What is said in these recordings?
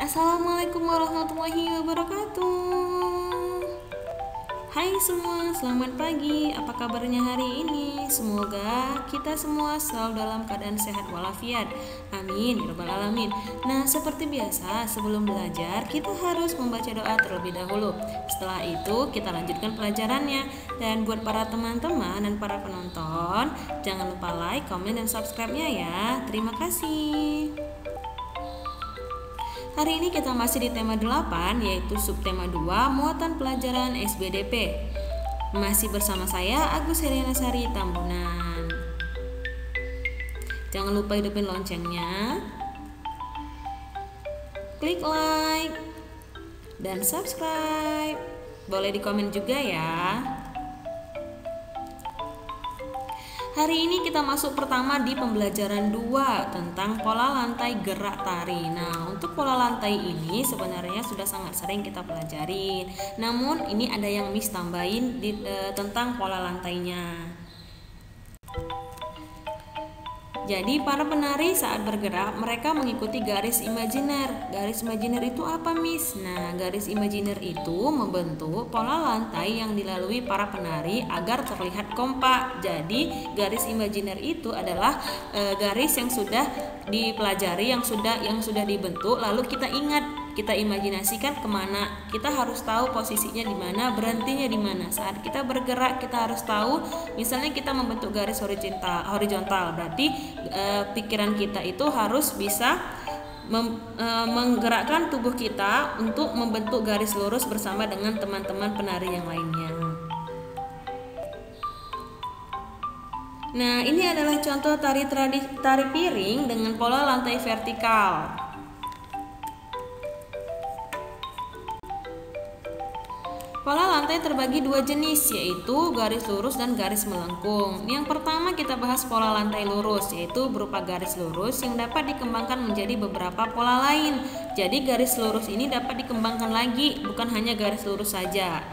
Assalamualaikum warahmatullahi wabarakatuh. Hai semua, selamat pagi. Apa kabarnya hari ini? Semoga kita semua selalu dalam keadaan sehat walafiat. Amin ya rabbal alamin. Nah, seperti biasa, sebelum belajar kita harus membaca doa terlebih dahulu. Setelah itu kita lanjutkan pelajarannya. Dan buat para teman-teman dan para penonton, jangan lupa like, komen, dan subscribe-nya ya. Terima kasih. Hari ini kita masih di tema 8, yaitu subtema 2, muatan pelajaran SBDP. Masih bersama saya Agus Heriana Sari Tambunan. Jangan lupa hidupin loncengnya, klik like dan subscribe. Boleh di komen juga ya. Hari ini kita masuk pertama di pembelajaran 2 tentang pola lantai gerak tari. Nah, untuk pola lantai ini sebenarnya sudah sangat sering kita pelajari. Namun ini ada yang Miss tambahin tentang pola lantainya. Jadi para penari saat bergerak mereka mengikuti garis imajiner. Garis imajiner itu apa, Miss? Nah, garis imajiner itu membentuk pola lantai yang dilalui para penari agar terlihat kompak. Jadi garis imajiner itu adalah garis yang sudah dipelajari, yang sudah dibentuk, lalu kita ingat. Kita imajinasikan kemana, kita harus tahu posisinya di mana, berhentinya di mana. Saat kita bergerak kita harus tahu, misalnya kita membentuk garis horizontal, berarti pikiran kita itu harus bisa menggerakkan tubuh kita untuk membentuk garis lurus bersama dengan teman-teman penari yang lainnya. Nah, ini adalah contoh tari piring dengan pola lantai vertikal. Pola lantai terbagi dua jenis, yaitu garis lurus dan garis melengkung. Yang pertama kita bahas pola lantai lurus, yaitu berupa garis lurus yang dapat dikembangkan menjadi beberapa pola lain. Jadi garis lurus ini dapat dikembangkan lagi, bukan hanya garis lurus saja.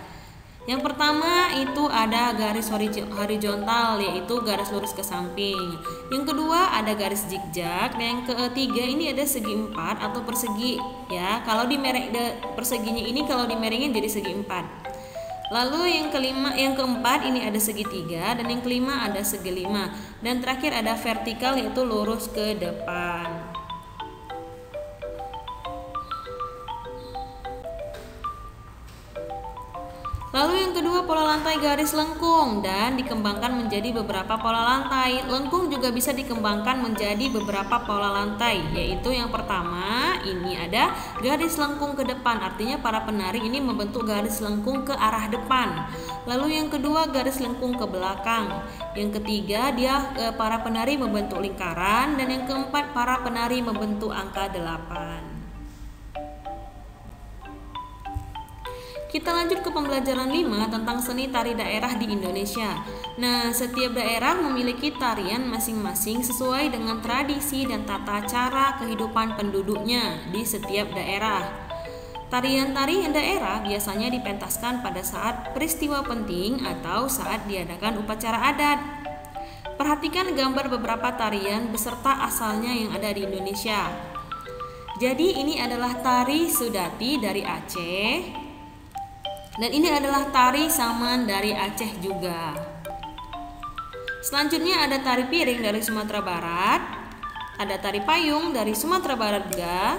Yang pertama itu ada garis horizontal, yaitu garis lurus ke samping. Yang kedua ada garis zigzag, dan yang ketiga ini ada segi empat atau persegi. Ya, kalau perseginya ini kalau dimerengin jadi segi empat. Lalu yang keempat ini ada segitiga, dan yang kelima ada segi lima, dan terakhir ada vertikal yaitu lurus ke depan. Lalu yang kedua pola lantai garis lengkung dan dikembangkan menjadi beberapa pola lantai. Lengkung juga bisa dikembangkan menjadi beberapa pola lantai, yaitu yang pertama ini ada garis lengkung ke depan, artinya para penari ini membentuk garis lengkung ke arah depan. Lalu yang kedua garis lengkung ke belakang. Yang ketiga para penari membentuk lingkaran, dan yang keempat para penari membentuk angka 8. Kita lanjut ke pembelajaran 5 tentang seni tari daerah di Indonesia. Nah, setiap daerah memiliki tarian masing-masing sesuai dengan tradisi dan tata cara kehidupan penduduknya di setiap daerah. Tarian-tarian daerah biasanya dipentaskan pada saat peristiwa penting atau saat diadakan upacara adat. Perhatikan gambar beberapa tarian beserta asalnya yang ada di Indonesia. Jadi ini adalah tari Sudati dari Aceh. Dan ini adalah tari Saman dari Aceh juga. Selanjutnya ada tari piring dari Sumatera Barat, ada tari payung dari Sumatera Barat juga,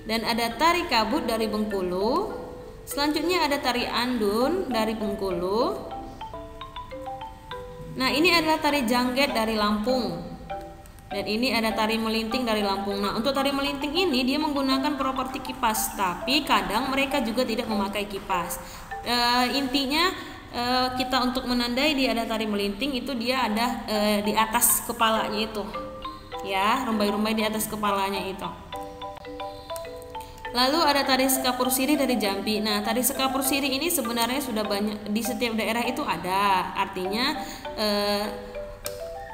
dan ada tari kabut dari Bengkulu. Selanjutnya ada tari andun dari Bengkulu. Nah, ini adalah tari jangget dari Lampung. Dan ini ada tari melinting dari Lampung. Nah, untuk tari melinting ini dia menggunakan properti kipas, tapi kadang mereka juga tidak memakai kipas. Intinya kita untuk menandai dia ada tari melinting itu dia ada di atas kepalanya itu, ya, rumbai-rumbai di atas kepalanya itu. Lalu ada tari sekapur siri dari Jambi. Nah, tari sekapur siri ini sebenarnya sudah banyak di setiap daerah itu ada. Artinya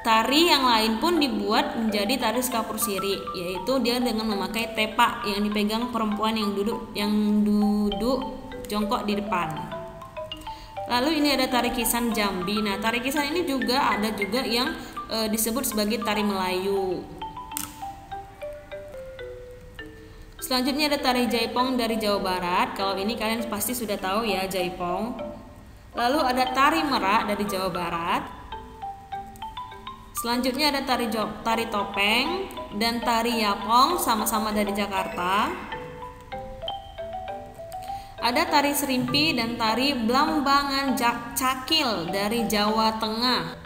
tari yang lain pun dibuat menjadi tari sekapur siri, yaitu dia dengan memakai tepak yang dipegang perempuan yang duduk jongkok di depan. Lalu ini ada tari kisan Jambi. Nah, tari kisan ini juga ada yang disebut sebagai tari Melayu. Selanjutnya ada tari jaipong dari Jawa Barat. Kalau ini kalian pasti sudah tahu ya, jaipong. Lalu ada tari merak dari Jawa Barat. Selanjutnya ada tari topeng dan tari yapong, sama-sama dari Jakarta. Ada tari serimpi dan tari belambangan cakil dari Jawa Tengah.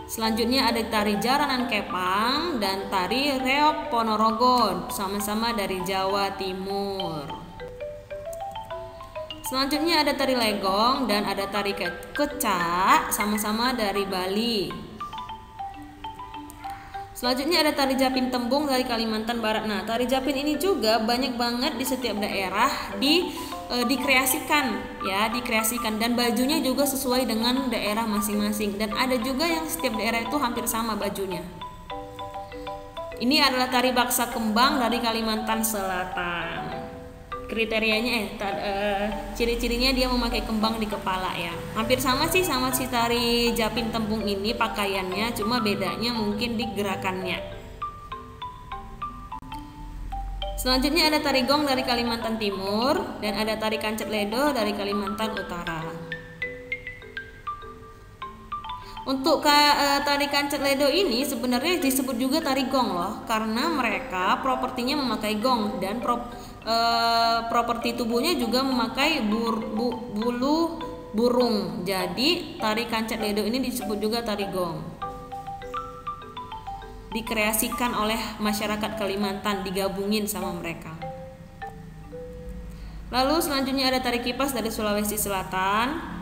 Selanjutnya ada tari jaranan kepang dan tari reok Ponorogo, sama-sama dari Jawa Timur. Selanjutnya ada tari legong dan ada tari kecak, sama-sama dari Bali. Selanjutnya ada tari Japin Tembung dari Kalimantan Barat. Nah, tari Japin ini juga banyak banget di setiap daerah dikreasikan dan bajunya juga sesuai dengan daerah masing-masing, dan ada juga yang setiap daerah itu hampir sama bajunya. Ini adalah tari baksa kembang dari Kalimantan Selatan. Kriterianya ciri-cirinya dia memakai kembang di kepala ya. Hampir sama sih sama si tari Japin Tembung ini pakaiannya, cuma bedanya mungkin di gerakannya. Selanjutnya ada tari gong dari Kalimantan Timur dan ada tari kancet ledo dari Kalimantan Utara. Untuk tari kancet ledo ini sebenarnya disebut juga tari gong loh, karena mereka propertinya memakai gong dan properti tubuhnya juga memakai bulu burung. Jadi tari kancet ledo ini disebut juga tari gong. Dikreasikan oleh masyarakat Kalimantan, digabungin sama mereka. Lalu selanjutnya ada tari kipas dari Sulawesi Selatan.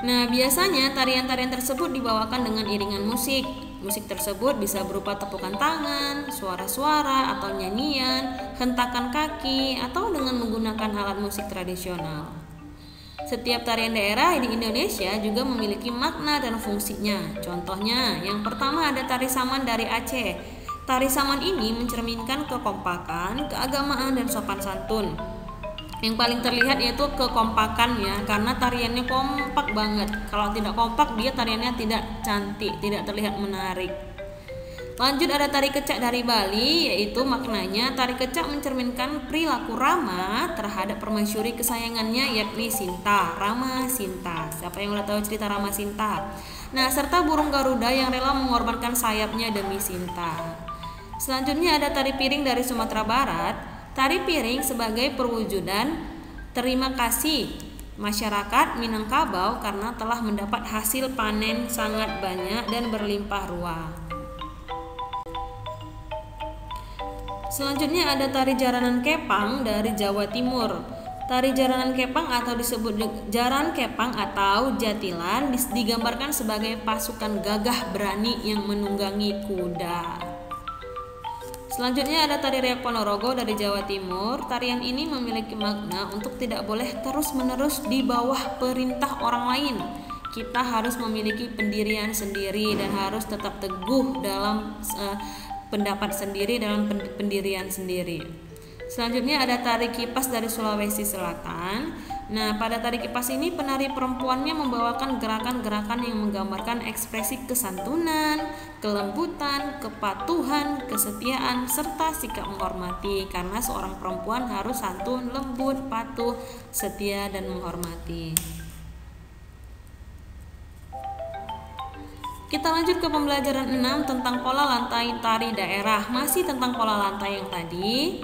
Nah, biasanya tarian-tarian tersebut dibawakan dengan iringan musik. Musik tersebut bisa berupa tepukan tangan, suara-suara atau nyanyian, hentakan kaki, atau dengan menggunakan alat musik tradisional. Setiap tarian daerah di Indonesia juga memiliki makna dan fungsinya. Contohnya, yang pertama ada tari saman dari Aceh. Tari saman ini mencerminkan kekompakan, keagamaan, dan sopan santun. Yang paling terlihat yaitu kekompakannya, karena tariannya kompak banget. Kalau tidak kompak, dia tariannya tidak cantik, tidak terlihat menarik. Lanjut ada tari kecak dari Bali, yaitu maknanya tari kecak mencerminkan perilaku ramah terhadap permaisuri kesayangannya, yakni Sinta, Rama Sinta. Siapa yang udah tahu cerita Rama Sinta? Nah, serta burung Garuda yang rela mengorbankan sayapnya demi Sinta. Selanjutnya ada tari piring dari Sumatera Barat. Tari piring sebagai perwujudan terima kasih masyarakat Minangkabau karena telah mendapat hasil panen sangat banyak dan berlimpah ruah. Selanjutnya ada tari jaranan kepang dari Jawa Timur. Tari jaranan kepang atau disebut jaran kepang atau jatilan digambarkan sebagai pasukan gagah berani yang menunggangi kuda. Selanjutnya ada tari reok Ponorogo dari Jawa Timur. Tarian ini memiliki makna untuk tidak boleh terus-menerus di bawah perintah orang lain. Kita harus memiliki pendirian sendiri dan harus tetap teguh dalam pendapat sendiri, dalam pendirian sendiri. Selanjutnya ada tari kipas dari Sulawesi Selatan. Nah, pada tari kipas ini penari perempuannya membawakan gerakan-gerakan yang menggambarkan ekspresi kesantunan, kelembutan, kepatuhan, kesetiaan, serta sikap menghormati. Karena seorang perempuan harus santun, lembut, patuh, setia, dan menghormati. Kita lanjut ke pembelajaran 6 tentang pola lantai tari daerah. Masih tentang pola lantai yang tadi.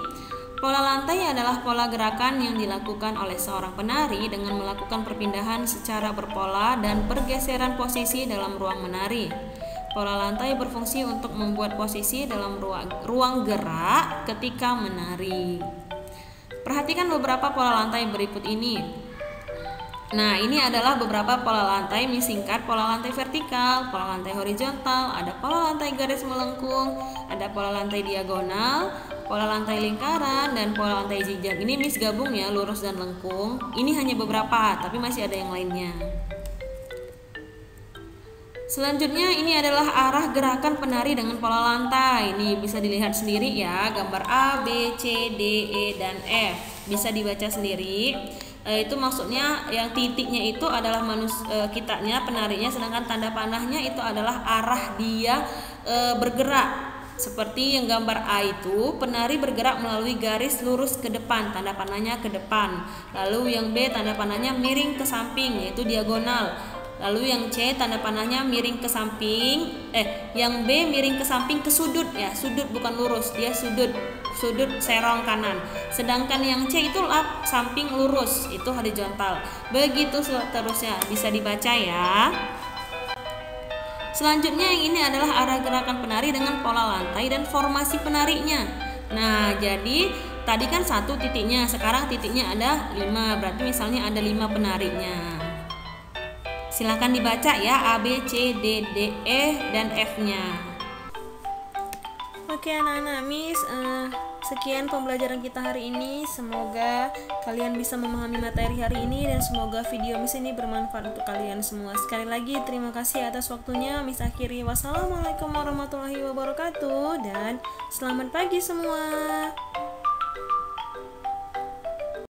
Pola lantai adalah pola gerakan yang dilakukan oleh seorang penari dengan melakukan perpindahan secara berpola dan pergeseran posisi dalam ruang menari. Pola lantai berfungsi untuk membuat posisi dalam ruang gerak ketika menari. Perhatikan beberapa pola lantai berikut ini. Nah, ini adalah beberapa pola lantai mie singkat, pola lantai vertikal, pola lantai horizontal, ada pola lantai garis melengkung, ada pola lantai diagonal, pola lantai lingkaran, dan pola lantai zigzag. Ini mis gabung ya, lurus dan lengkung. Ini hanya beberapa, tapi masih ada yang lainnya. Selanjutnya ini adalah arah gerakan penari dengan pola lantai. Ini bisa dilihat sendiri ya, gambar A, B, C, D, E, dan F. Bisa dibaca sendiri. Itu maksudnya yang titiknya itu adalah kitanya, penarinya, sedangkan tanda panahnya itu adalah arah dia bergerak. seperti yang gambar A itu, penari bergerak melalui garis lurus ke depan, tanda panahnya ke depan. Lalu yang B tanda panahnya miring ke samping, yaitu diagonal. Lalu yang C tanda panahnya miring ke samping, yang B miring ke samping ke sudut ya, sudut bukan lurus, dia sudut serong kanan. Sedangkan yang C itu samping lurus, itu horizontal. Begitu seterusnya, bisa dibaca ya. Selanjutnya yang ini adalah arah gerakan penari dengan pola lantai dan formasi penarinya. Nah, jadi tadi kan 1 titiknya, sekarang titiknya ada 5, berarti misalnya ada 5 penarinya. Silakan dibaca ya A, B, C, D, D, E, dan F-nya. Oke anak-anak, Miss, sekian pembelajaran kita hari ini. Semoga kalian bisa memahami materi hari ini dan semoga video Miss ini bermanfaat untuk kalian semua. Sekali lagi terima kasih atas waktunya. Miss akhiri, wassalamualaikum warahmatullahi wabarakatuh dan selamat pagi semua.